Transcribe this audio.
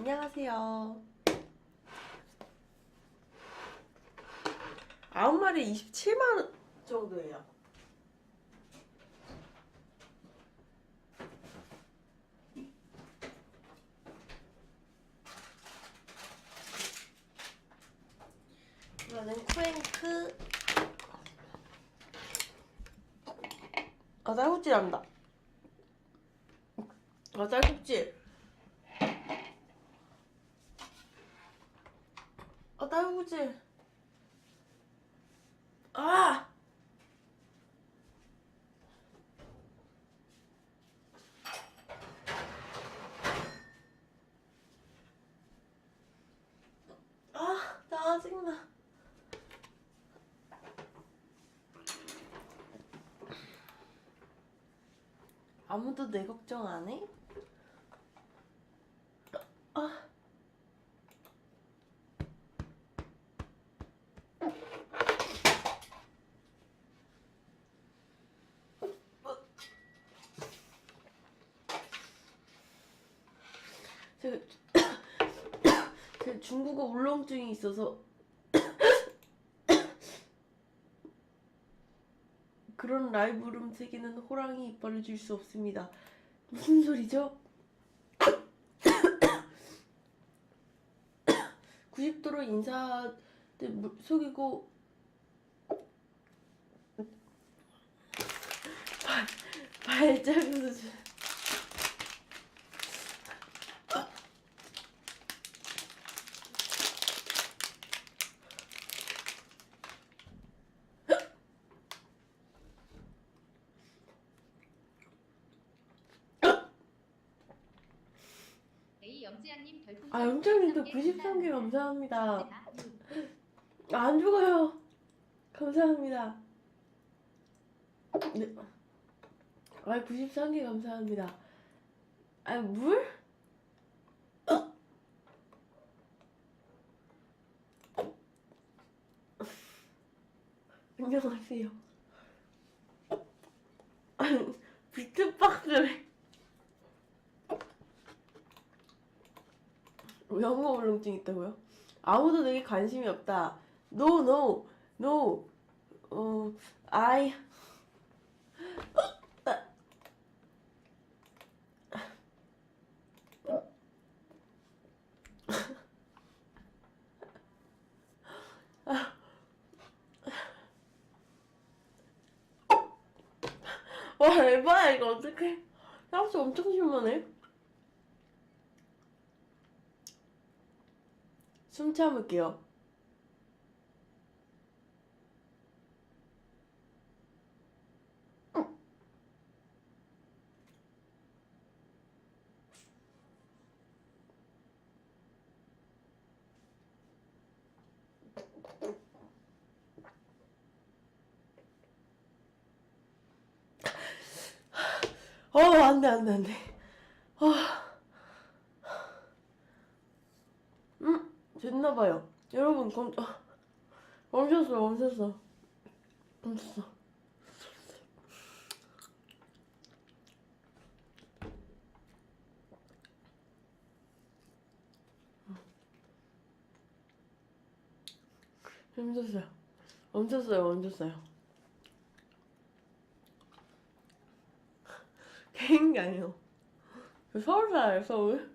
안녕하세요. 9마리 27만원 정도예요. 이거는 쿠앤크. 딸꾹질 한다. 딸꾹질. 딸꾹질. 아! 짜증나. 아무도 내 걱정 안 해? 제가 중국어 울렁증이 있어서 그런 라이브 음색에는 호랑이 이빨을 줄 수 없습니다. 무슨 소리죠? 90도로 인사 속이고 발자국 수준. 영장님도 93개 감사합니다. 안 죽어요. 감사합니다. 네. 93개 감사합니다. 물? 안녕하세요. 비트박스를 영어 울렁증 있다고요? 아무도 내게 관심이 없다. No, no, no. I. 와, 에바야, 이거 어떡해. 향수 엄청 심하네. 숨 참을게요. 안 돼. 됐나봐요. 여러분, 멈췄어. 멈췄어요. 개인 게 아니에요. 서울 살아요, 서울.